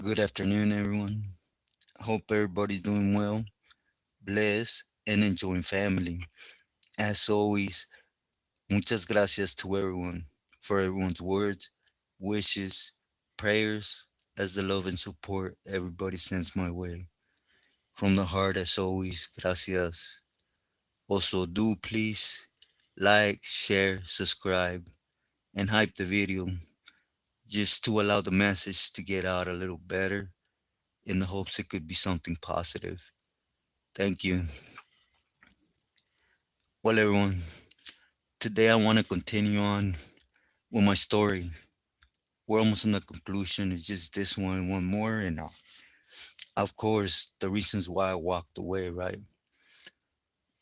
Good afternoon, everyone. Hope everybody's doing well, blessed, and enjoying family. As always, muchas gracias to everyone for everyone's words, wishes, prayers, as the love and support everybody sends my way. From the heart, as always, gracias. Also, do please like, share, subscribe, and hype the video just to allow the message to get out a little better in the hopes it could be something positive. Thank you. Well, everyone, today I want to continue on with my story. We're almost in the conclusion. It's just this one more, and of course, the reasons why I walked away, right?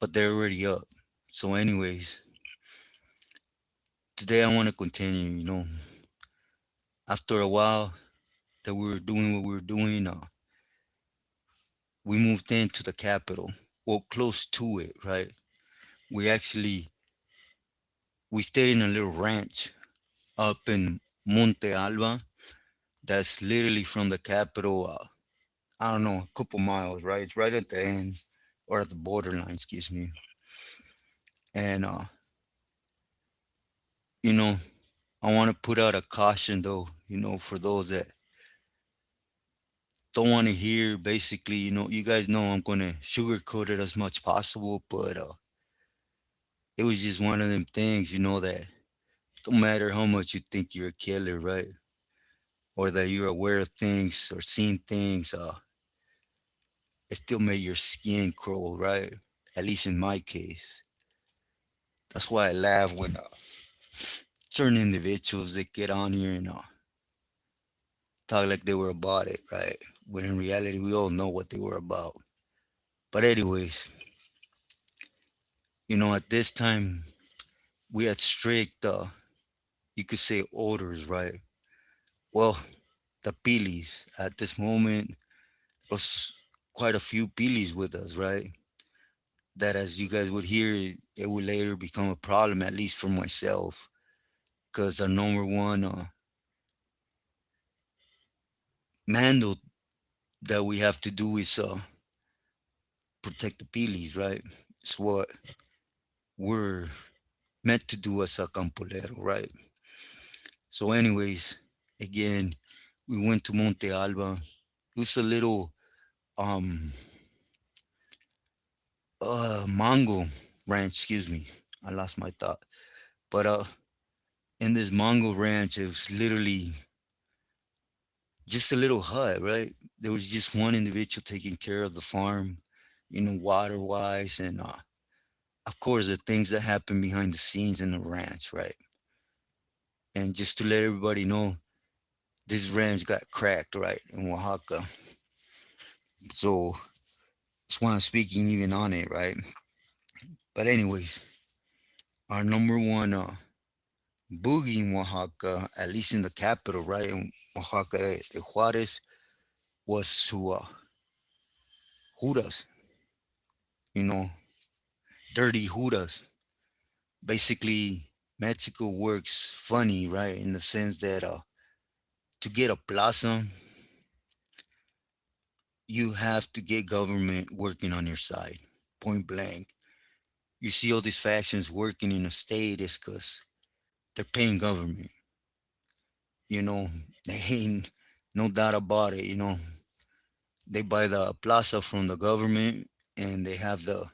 But they're already up. So, anyways, today I want to continue. After a while that we were doing what we were doing, we moved into the capital, well, close to it, right? We actually we stayed in a little ranch up in Monte Alba. That's literally from the capital. I don't know, a couple miles, right? It's right at the end or at the borderline, excuse me. And you know, I want to put out a caution though, for those that don't want to hear basically, you guys know I'm gonna sugarcoat it as much possible, but it was just one of them things, that don't matter how much you think you're a killer, right? Or that you're aware of things or seeing things, it still made your skin crawl, right? At least in my case. That's why I laugh when certain individuals that get on here and talk like they were about it, right? When in reality, we all know what they were about. But anyways, at this time, we had strict, you could say, orders, right? Well, the pilis at this moment was quite a few pilis with us, right? That, as you guys would hear, it would later become a problem, at least for myself, because the number one mandate that we have to do is protect the pilis, right? It's what we're meant to do as a campolero, right? So, anyways, again, we went to Monte Alba. It was a little um mango ranch, excuse me. I lost my thought. But in this mango ranch, it was literally just a little hut, right? There was just one individual taking care of the farm, water wise, and of course the things that happen behind the scenes in the ranch, right? And just to let everybody know, this ranch got cracked, right, in Oaxaca. So that's why I'm speaking even on it, right? But anyways, our number one boogie in Oaxaca, at least in the capital, right, in Oaxaca de Juarez, was to Judas, you know, dirty Judas. Basically, Mexico works funny, right, in the sense that to get a plaza, you have to get government working on your side, point blank. You see all these factions working in a state is because they're paying government. You know, they ain't no doubt about it. They buy the plaza from the government, and they have the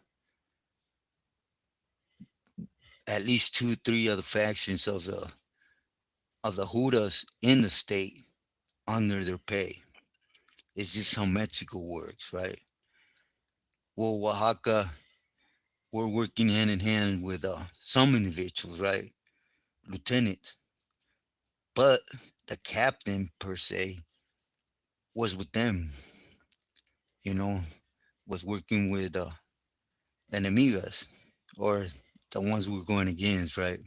at least two, three other factions of the Judas in the state under their pay. It's just how Mexico works, right? Well, Oaxaca, we're working hand in hand with some individuals, right? Lieutenant, but the captain per se was with them. You know, was working with the enemigas or the ones we were going against, right?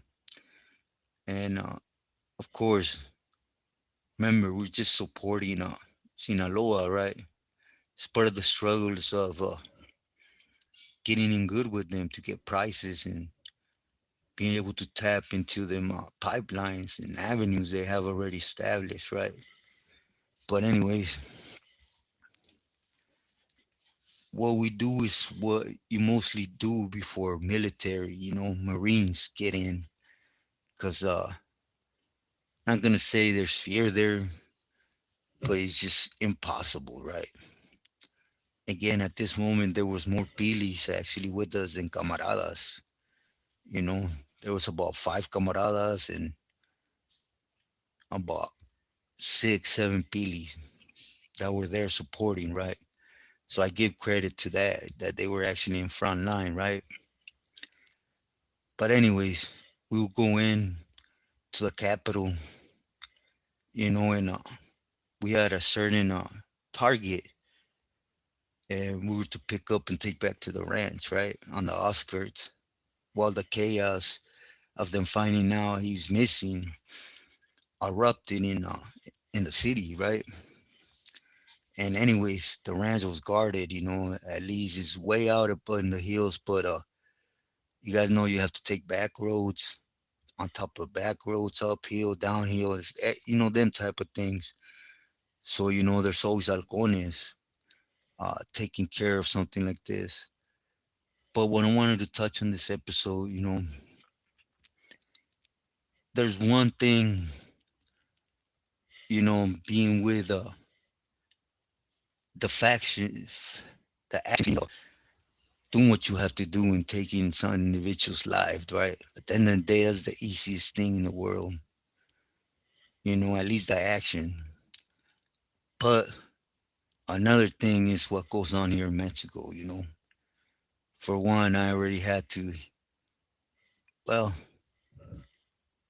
And of course, remember, we're just supporting Sinaloa, right? It's part of the struggles of getting in good with them to get prices and being able to tap into them pipelines and avenues they have already established, right? But anyways, what we do is what you mostly do before military, Marines get in. Cause not gonna say there's fear there, but it's just impossible, right? Again, at this moment, there was more pilis actually with us than camaradas. You know, there was about five camaradas and about six, seven pilis that were there supporting, right? So I give credit to that they were actually in front line, right? But anyways, we will go in to the capital, and we had a certain target, and we were to pick up and take back to the ranch, right, on the outskirts. While the chaos of them finding out he's missing erupted in the city, right? And anyways, the ranch was guarded, at least it's way out up in the hills, but you guys know you have to take back roads on top of back roads, uphill, downhill, them type of things. So there's always halcones taking care of something like this. But what I wanted to touch on this episode, there's one thing, being with the faction, the action, doing what you have to do and taking some individual's life, right? At the end of the day, that's the easiest thing in the world, at least the action. But another thing is what goes on here in Mexico. For one, I already had to, well,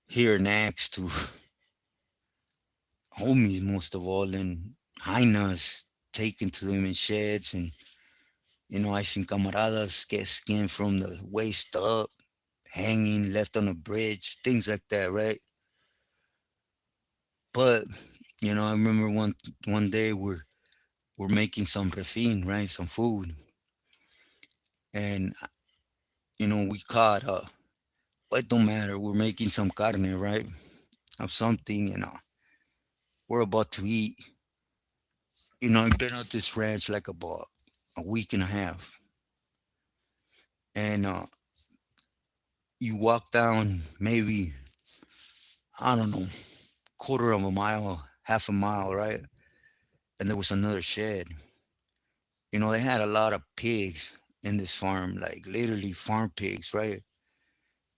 hear an axe to homies most of all, and hyenas taken to them in sheds. And, I seen camaradas get skinned from the waist up, hanging, left on a bridge, things like that, right? But, I remember one day we're making some refin, right? Some food. And, we caught, well, it don't matter. We're making some carne, right? Of something, and we're about to eat. I've been at this ranch like about a week and a half. And you walk down maybe, I don't know, quarter of a mile, half a mile, right? And there was another shed. They had a lot of pigs in this farm, like literally farm pigs, right?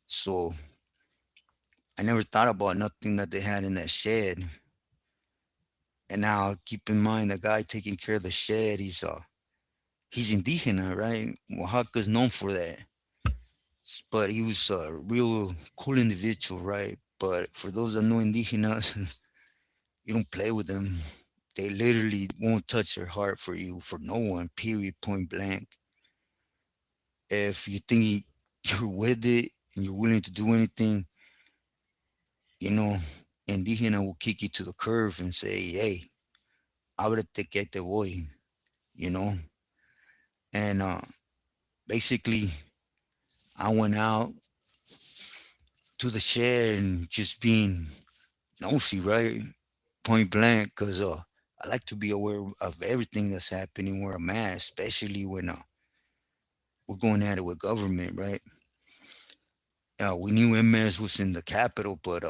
So I never thought about nothing that they had in that shed. And now keep in mind the guy taking care of the shed, he's indigena, right? Oaxaca's known for that. But he was a real cool individual, right? But for those that know indigenas, you don't play with them. They literally won't touch their heart for you, for no one, period, point blank. If you think you're with it and you're willing to do anything, you know, indigena will kick you to the curve and say, hey, ábrete que te voy, you know? And basically, I went out to the shed and just being nosy, right? Point blank, because I like to be aware of everything that's happening where I'm at, especially when we're going at it with government, right? We knew MS was in the capital, but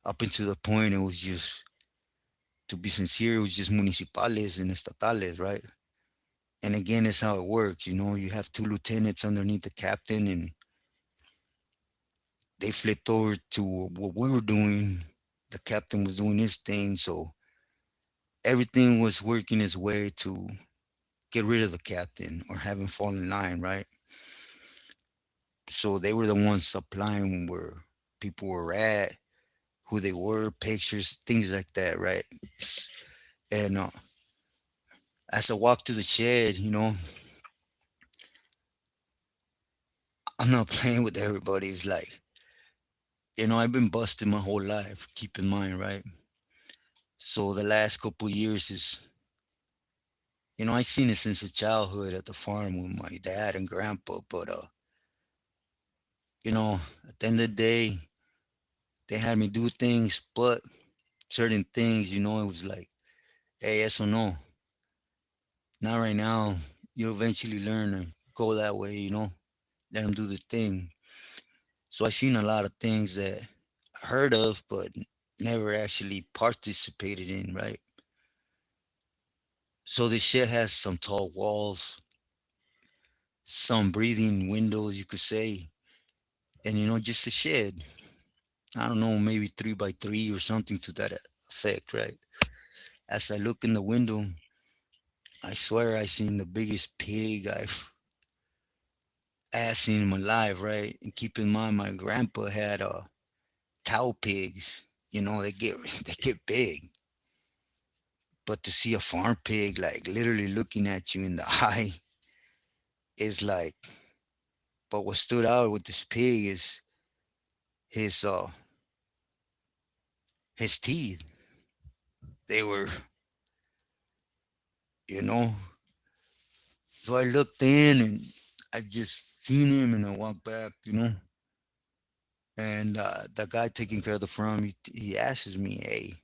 up until the point, it was just, to be sincere, it was just municipales and estatales, right? And again, it's how it works. You have two lieutenants underneath the captain, and they flipped over to what we were doing. The captain was doing his thing, so everything was working its way to get rid of the captain or have him fall in line, right? So they were the ones supplying where people were at, who they were, pictures, things like that, right? And as I walked to the shed, I'm not playing with everybody. It's like, I've been busted my whole life, keep in mind, right? So the last couple years is, I seen it since a childhood at the farm with my dad and grandpa. But, at the end of the day, they had me do things, but certain things, it was like, Hey, eso no, not right now. You'll eventually learn to go that way, let them do the thing. So I seen a lot of things that I heard of, but never actually participated in, right? So this shit has some tall walls, some breathing windows, you could say, and just a shed. I don't know, maybe 3 by 3 or something to that effect, right? As I look in the window, I swear I seen the biggest pig I've seen in my life, right? And keep in mind, my grandpa had cow pigs. They get they get big, but to see a farm pig like literally looking at you in the eye is like. But what stood out with this pig is his uh his teeth. They were, you know. So I looked in and I just seen him and I walked back, And the guy taking care of the farm, he asks me, hey,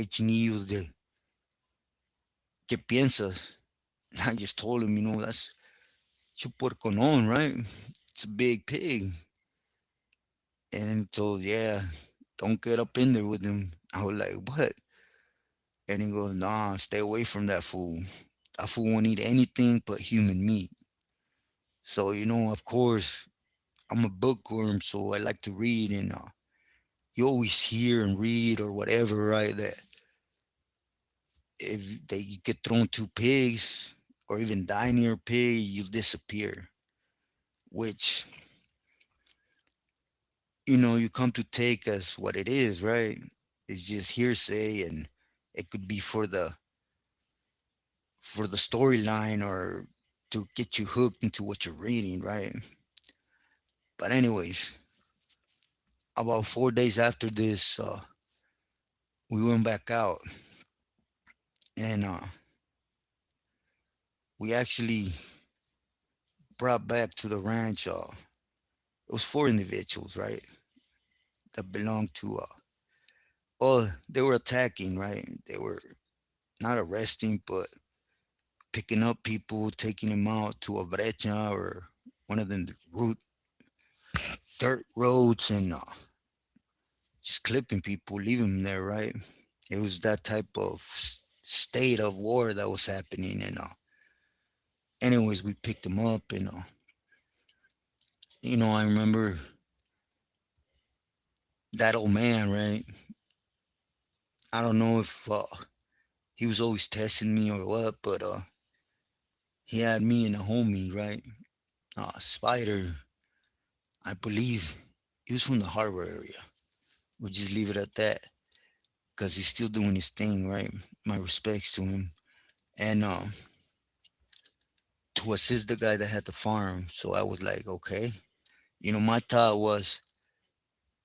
chinillo, ¿qué piensas? And I just told him, that's chuporconón, right? It's a big pig. And he told, yeah, don't get up in there with him. I was like, what? And he goes, nah, stay away from that fool. That fool won't eat anything but human meat. So, of course, I'm a bookworm, so I like to read. And you always hear and read or whatever, right? That if they you get thrown two pigs or even die near a pig, you disappear. Which you come to take as what it is, right? It's just hearsay, and it could be for the storyline or to get you hooked into what you're reading, right? But anyways, about 4 days after this, we went back out, and we actually brought back to the ranch. It was four individuals, right, that belonged to. Well, they were attacking, right? They were not arresting, but picking up people, taking them out to a brecha or one of them root dirt roads, and just clipping people, leaving them there, right? It was that type of state of war that was happening, and anyways, we picked them up, and I remember that old man, right? I don't know if he was always testing me or what, but he had me and a homie, right? Spider, I believe he was from the harbor area. We'll just leave it at that because he's still doing his thing, right? My respects to him. And to assist the guy that had the farm. So I was like, okay. My thought was,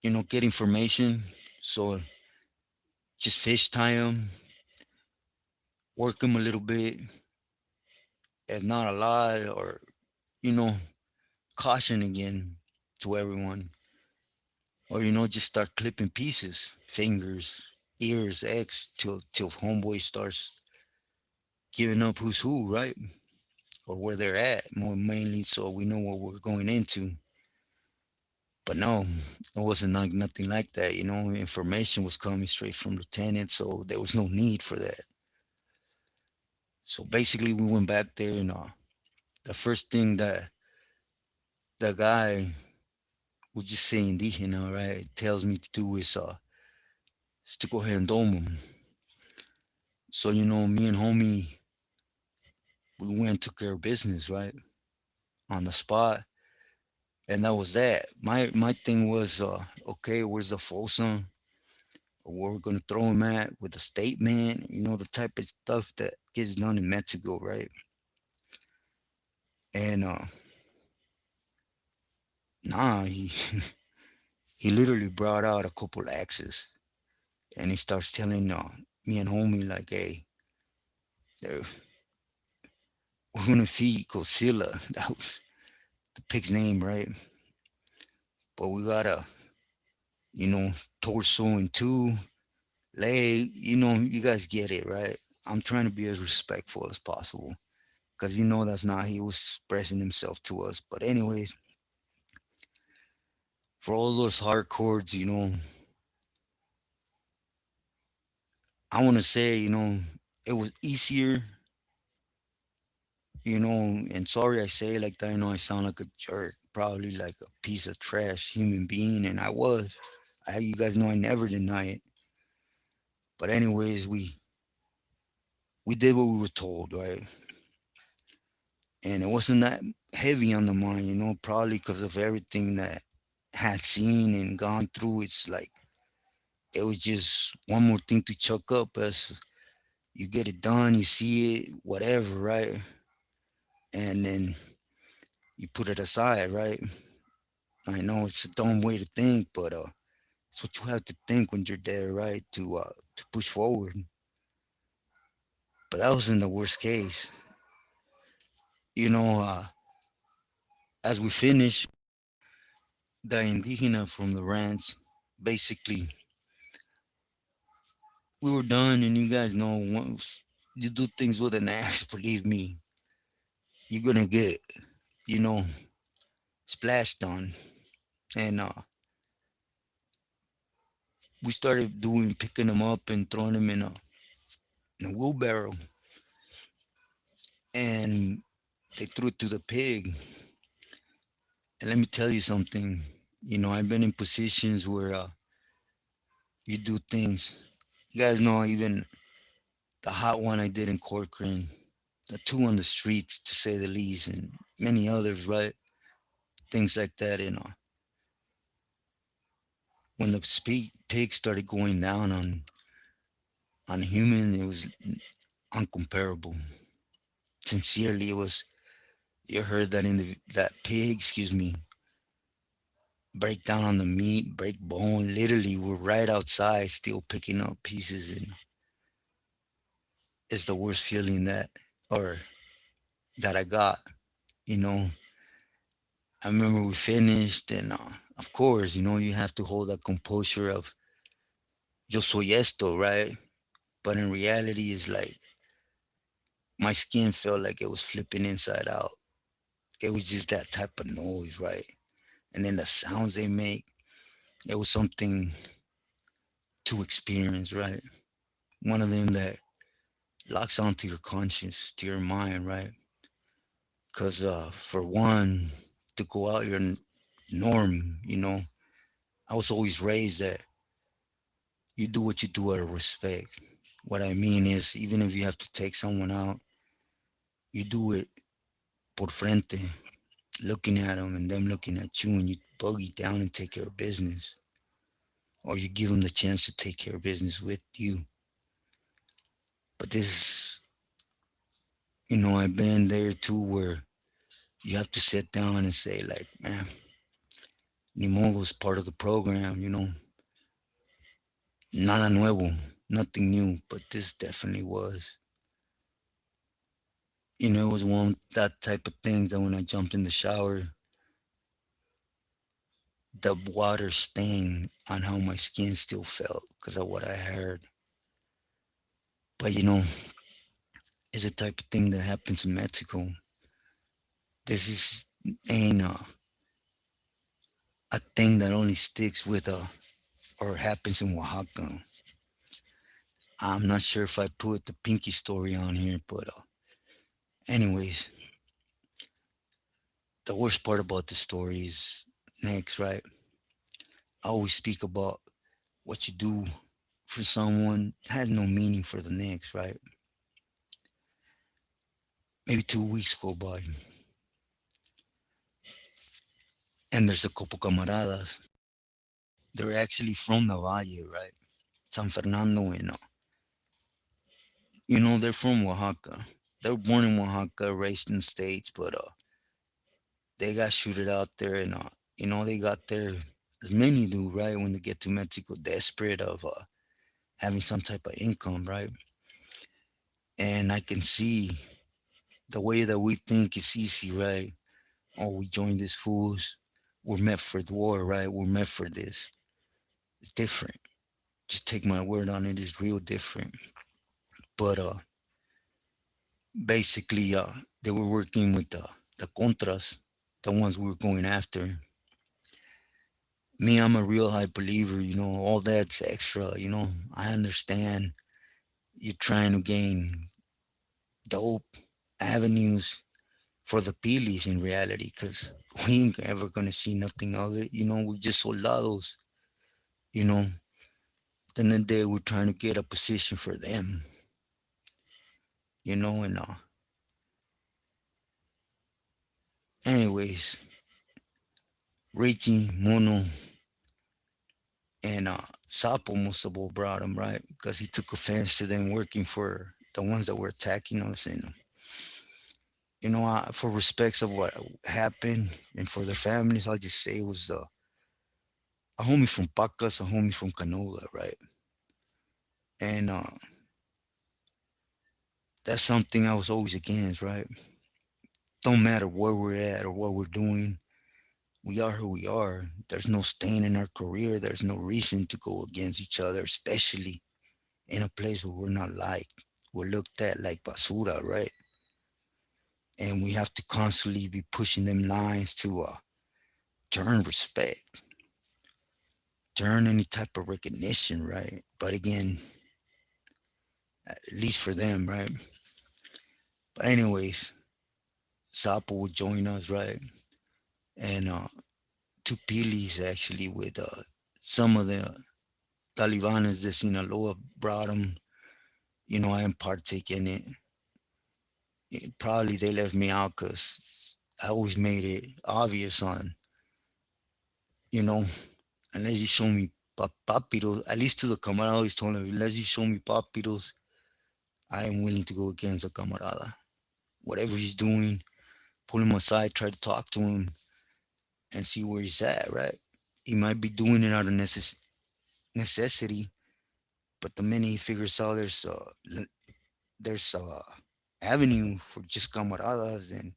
get information. So just fish tie him, work him a little bit, if not a lot, or, you know, caution again to everyone. Or, just start clipping pieces, fingers, ears, X, till homeboy starts giving up who's who, right? Or where they're at, more mainly so we know what we're going into. But no, it wasn't nothing like that. Information was coming straight from lieutenant, so there was no need for that. So basically, we went back there, and the first thing that the guy would just say indígena, right, tells me to do is to go ahead and dome him. So me and homie, we went and took care of business, right, on the spot, and that was that. My thing was, okay, where's the Folsom? Where we're gonna throw him at with a statement, the type of stuff that gets done in Mexico, right? And nah, he he literally brought out a couple axes, and he starts telling me and homie like, hey, we're gonna feed Godzilla. That was the pig's name, right? But we gotta, you know, torso in two, Like, you guys get it, right? I'm trying to be as respectful as possible because that's not how he was expressing himself to us. But anyways, for all those hard chords, I want to say, it was easier, and sorry I say it like that. I know I sound like a jerk, probably like a piece of trash human being, and I was. You guys know I never deny it. But anyways, we did what we were told, right? And it wasn't that heavy on the mind, probably because of everything that had seen and gone through. It's like it was just one more thing to chuck up as you get it done, you see it, whatever, right? And then you put it aside, right? I know it's a dumb way to think, but it's what you have to think when you're there, right? To push forward. But that was in the worst case, you know. As we finished, the indigena from the ranch, basically, we were done, and you guys know once you do things with an axe, believe me, you're gonna get, you know, splashed on. And we started doing picking them up and throwing them in a wheelbarrow, and they threw it to the pig. And let me tell you something. I've been in positions where you do things. You guys know even the hot one I did in Corcoran, the two on the streets, to say the least, and many others, right? Things like that. When the pig started going down on human, it was uncomparable. Sincerely, it was. You heard that that pig, excuse me, break down on the meat, break bone. Literally, we're right outside, still picking up pieces, and it's the worst feeling or that I got. You know, I remember we finished, and of course, you have to hold that composure of yo soy esto, right? But in reality, it's like my skin felt like it was flipping inside out. It was just that type of noise, right? And then the sounds they make, it was something to experience, right? One of them that locks onto your conscience, to your mind, right? Because for one, to go out your norm, I was always raised that you do what you do out of respect. What I mean is, even if you have to take someone out, you do it por frente, looking at them and them looking at you, and you buggy down and take care of business, or you give them the chance to take care of business with you. But this, I've been there too, where you have to sit down and say, like, man, ni modo is part of the program, nada nuevo, nothing new, but this definitely was. It was one that type of thing that when I jumped in the shower, the water stain on how my skin still felt because of what I heard. But it's a type of thing that happens in Mexico. This is ain't a thing that only sticks with or happens in Oaxaca. I'm not sure if I put the Pinky story on here, but anyways, the worst part about the story is next, right? I always speak about what you do for someone has no meaning for the next, right? Maybe 2 weeks go by, and there's a couple camaradas. They're actually from the Valle, right? San Fernando, and they're from Oaxaca. They're born in Oaxaca, raised in the States, but they got shooted out there, and they got there as many do, right? When they get to Mexico, desperate of having some type of income, right? And I can see the way that we think is easy, right? Oh, we joined these fools. We're meant for the war, right? We're meant for this. It's different. Just take my word on it, it's real different. But basically, they were working with the contras, the ones we were going after. Me, I'm a real high believer, all that's extra. I understand you're trying to gain dope avenues for the pilis in reality, because we ain't ever gonna see nothing of it. We're just soldados, you know. Then the day we're trying to get a position for them, and anyways, Richie, Mono, and Sapo most of all brought him, right? Because he took offense to them working for the ones that were attacking us. And, for respects of what happened and for their families, I'll just say it was a homie from Pacas, a homie from Canoga, right? And that's something I was always against, right? Don't matter where we're at or what we're doing. We are who we are. There's no stain in our career. There's no reason to go against each other, especially in a place where we're not liked. We're looked at like basura, right? And we have to constantly be pushing them lines to turn respect, turn any type of recognition, right? But again, at least for them, right? But anyways, Sapo would join us, right? And two pilis actually with some of the Talibanes de Sinaloa brought them. I didn't partake in it. Probably they left me out because I always made it obvious on, you know, unless you show me papiros, at least to the camarada, I always told him, unless you show me papiros, I am willing to go against a camarada. Whatever he's doing, pull him aside, try to talk to him and see where he's at, right? He might be doing it out of necessity, but the minute he figures out there's avenue for just camaradas, then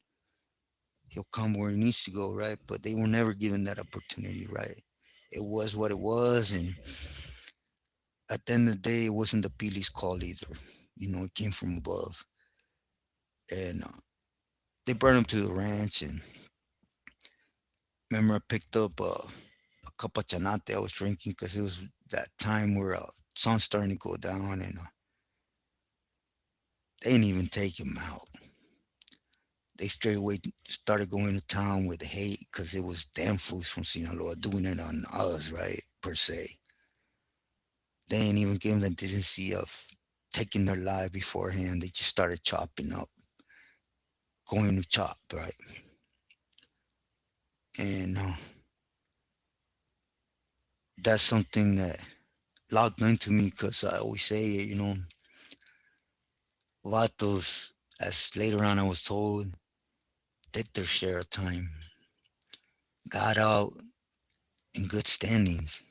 he'll come where he needs to go, right? But they were never given that opportunity, right? It was what it was, and at the end of the day, it wasn't the Pili's call either. It came from above, and they brought him to the ranch. And remember, I picked up a cup of chanate I was drinking because it was that time where sun's starting to go down, and they didn't even take him out. They straight away started going to town with hate because it was damn fools from Sinaloa doing it on us, right? Per se. They ain't even give them the decency of taking their life beforehand. They just started chopping up, going to chop, right? And that's something that locked into me because I always say it, vatos, as later on I was told, did their share of time, got out in good standings,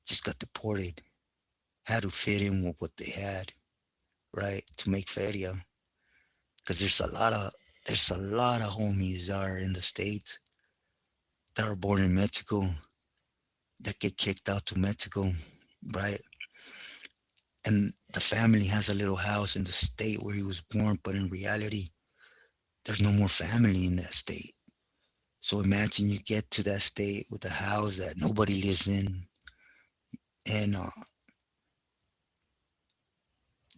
just got deported, had to fit in with what they had, right, to make feria. Because there's a lot of homies that are in the states that are born in Mexico that get kicked out to Mexico, right? And the family has a little house in the state where he was born, but in reality, there's no more family in that state. So imagine you get to that state with a house that nobody lives in, and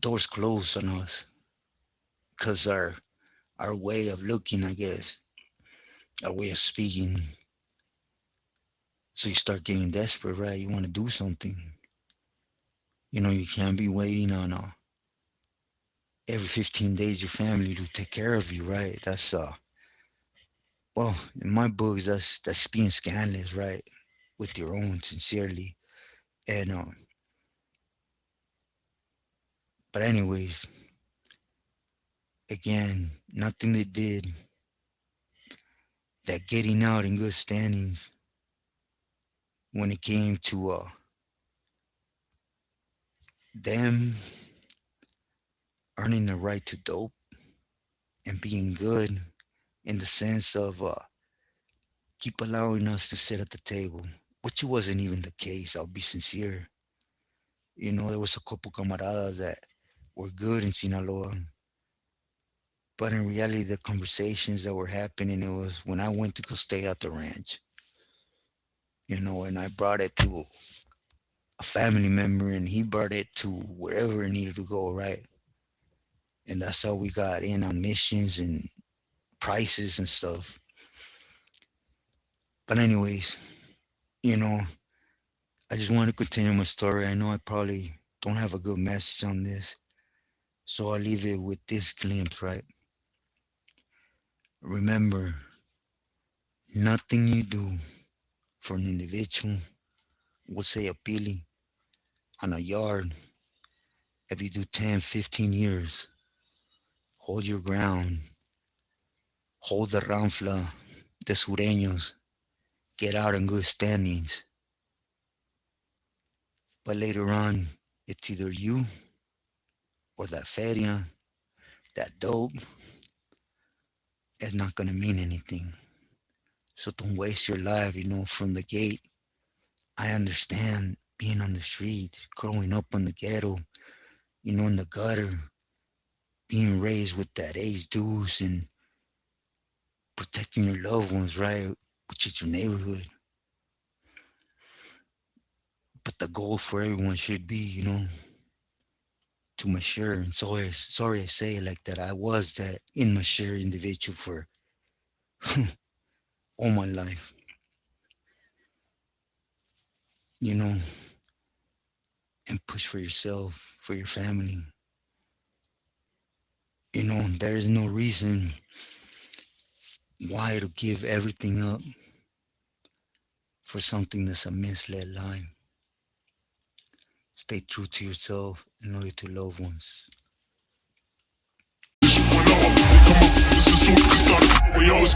doors closed on us because our way of looking, I guess, our way of speaking. So you start getting desperate, right? You want to do something. You can't be waiting on every 15 days your family to take care of you, right? That's well, in my books, that's being scandalous, right? With your own sincerely, and but anyways, again, nothing they did that getting out in good standings when it came to them earning the right to dope and being good in the sense of keep allowing us to sit at the table. which wasn't even the case. I'll be sincere. There was a couple camaradas that were good in Sinaloa, but in reality, the conversations that were happening, it was when I went to go stay at the ranch, and I brought it to a family member, and he brought it to wherever it needed to go, right? And that's how we got in on missions and prices and stuff. But anyways, you know, I just want to continue my story. I know I probably don't have a good message on this, so I'll leave it with this glimpse, right? Remember, nothing you do for an individual, we'll say a pili, on a yard, if you do 10, 15 years, hold your ground, hold the ranfla, the sureños, get out in good standings. But later on, it's either you or that feria, that dope, is not going to mean anything. So don't waste your life, from the gate. I understand being on the street, growing up in the ghetto, in the gutter, being raised with that ace deuce and protecting your loved ones, right? Which is your neighborhood. But the goal for everyone should be, to mature. And sorry I say it like that. I was that immature individual for all my life. You know, and push for yourself, for your family. There is no reason why to give everything up for something that's a misled lie. Stay true to yourself and loyal to loved ones. This is so we started. We always